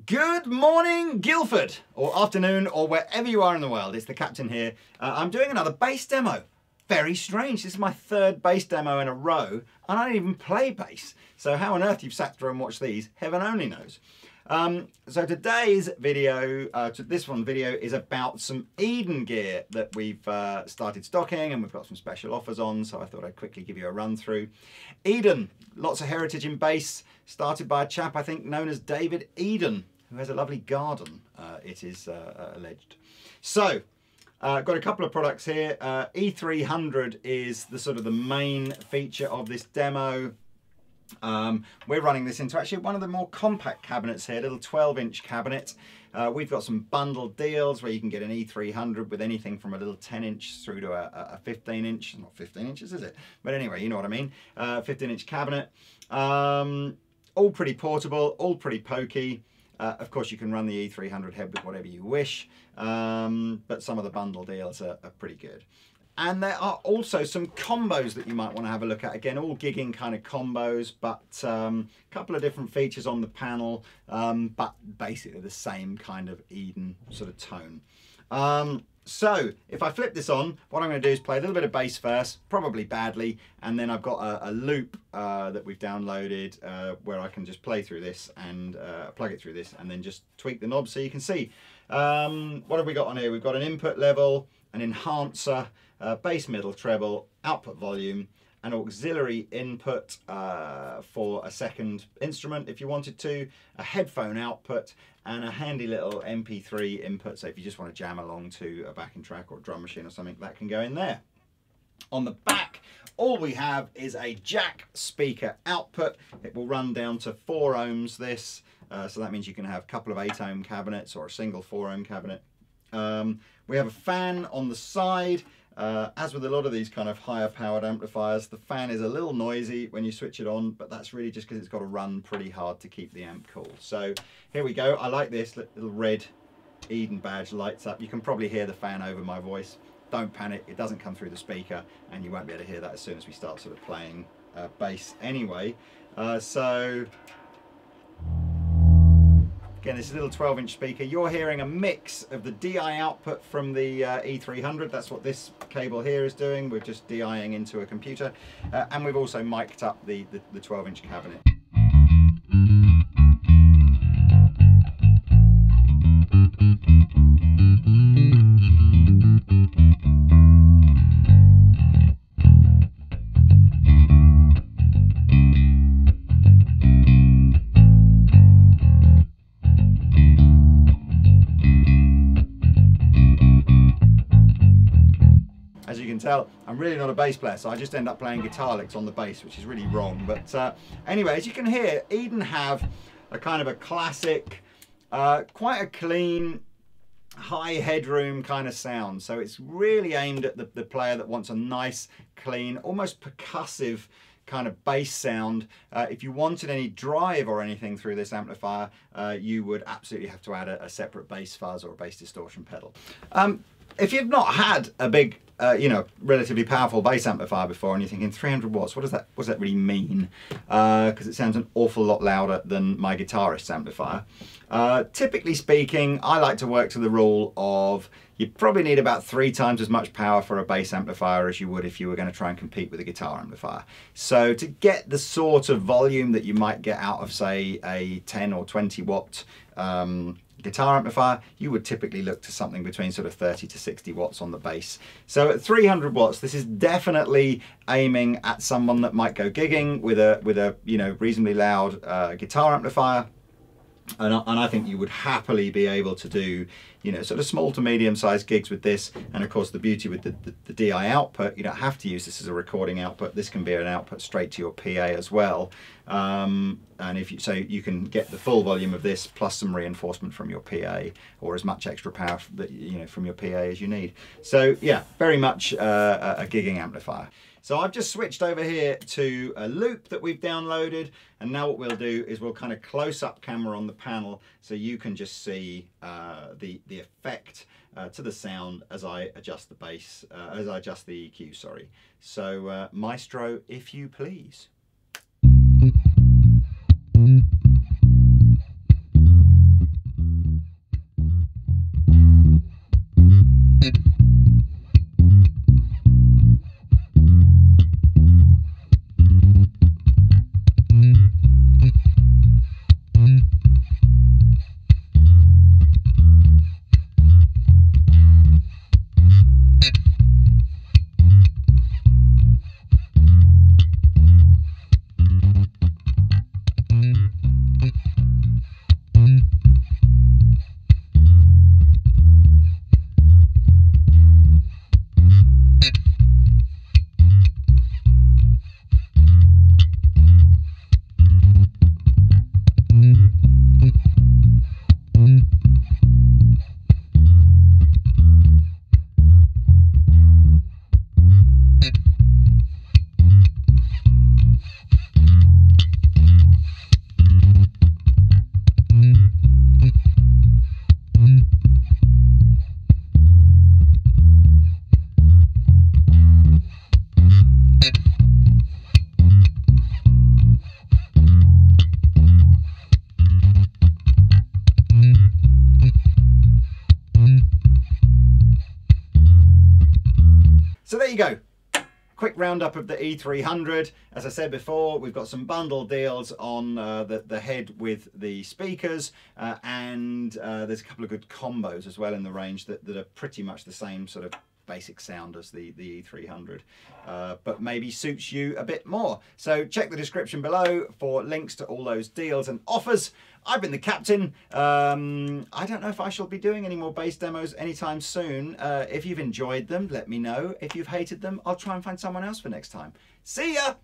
Good morning, Guildford, or afternoon, or wherever you are in the world. It's the Captain here. I'm doing another bass demo. Very strange. This is my third bass demo in a row, and I don't even play bass. So how on earth you've sat through and watched these, heaven only knows. So today's video, this one video is about some Eden gear that we've started stocking, and we've got some special offers on, so I thought I'd quickly give you a run through. Eden, lots of heritage in bass, started by a chap I think known as David Eden, who has a lovely garden, it is alleged. So, got a couple of products here. E300 is the sort of the main feature of this demo. We're running this into actually one of the more compact cabinets here, a little 12-inch cabinet. We've got some bundled deals where you can get an E300 with anything from a little 10-inch through to a 15-inch, not 15 inches is it? But anyway, you know what I mean, 15-inch cabinet. All pretty portable, all pretty pokey. Of course you can run the E300 head with whatever you wish, but some of the bundle deals are pretty good. And there are also some combos that you might want to have a look at. Again, all gigging kind of combos, but a couple of different features on the panel, but basically the same kind of Eden sort of tone. So if I flip this on, what I'm going to do is play a little bit of bass first, probably badly, and then I've got a loop that we've downloaded where I can just play through this and plug it through this and then just tweak the knobs so you can see. What have we got on here? We've got an input level, an enhancer, bass, middle, treble, output volume, an auxiliary input for a second instrument if you wanted to, a headphone output, and a handy little MP3 input, so if you just want to jam along to a backing track or a drum machine or something, that can go in there. On the back, all we have is a jack speaker output. It will run down to 4 ohms this, so that means you can have a couple of 8 ohm cabinets or a single 4 ohm cabinet. We have a fan on the side. As with a lot of these kind of higher powered amplifiers, the fan is a little noisy when you switch it on, but that's really just because it's got to run pretty hard to keep the amp cool. So here we go. I like this little red Eden badge lights up. You can probably hear the fan over my voice. Don't panic, it doesn't come through the speaker, and you won't be able to hear that as soon as we start sort of playing bass anyway. Again, this is a little 12-inch speaker. You're hearing a mix of the DI output from the E300. That's what this cable here is doing. We're just DIing into a computer. And we've also mic'd up the 12-inch cabinet. As you can tell, I'm really not a bass player, so I just end up playing guitar licks on the bass, which is really wrong. But anyway, as you can hear, Eden have a kind of a classic, quite a clean, high headroom kind of sound. So it's really aimed at the player that wants a nice, clean, almost percussive kind of bass sound. If you wanted any drive or anything through this amplifier, you would absolutely have to add a separate bass fuzz or a bass distortion pedal. If you've not had a big, you know, relatively powerful bass amplifier before and you're thinking 300 watts, what does that really mean? Because it sounds an awful lot louder than my guitarist's amplifier. Typically speaking, I like to work to the rule of you probably need about 3 times as much power for a bass amplifier as you would if you were going to try and compete with a guitar amplifier. So to get the sort of volume that you might get out of, say, a 10 or 20 watt guitar amplifier, you would typically look to something between sort of 30 to 60 watts on the bass. So at 300 watts, this is definitely aiming at someone that might go gigging with a you know, reasonably loud guitar amplifier. And I think you would happily be able to do, you know, sort of small to medium sized gigs with this. And of course the beauty with the DI output, you don't have to use this as a recording output. This can be an output straight to your PA as well. And if you, so you can get the full volume of this plus some reinforcement from your PA, or as much extra power that, you know, from your PA as you need. So yeah, very much a gigging amplifier. So I've just switched over here to a loop that we've downloaded, and now what we'll do is we'll kind of close up camera on the panel so you can just see the effect to the sound as I adjust the bass, as I adjust the EQ, sorry. So Maestro, if you please. you go. Quick roundup of the E300. As I said before, we've got some bundle deals on the head with the speakers, and there's a couple of good combos as well in the range that are pretty much the same sort of basic sound as the E300, but maybe suits you a bit more. So check the description below for links to all those deals and offers. I've been the Captain. I don't know if I shall be doing any more bass demos anytime soon. If you've enjoyed them, let me know. If you've hated them, I'll try and find someone else for next time. See ya!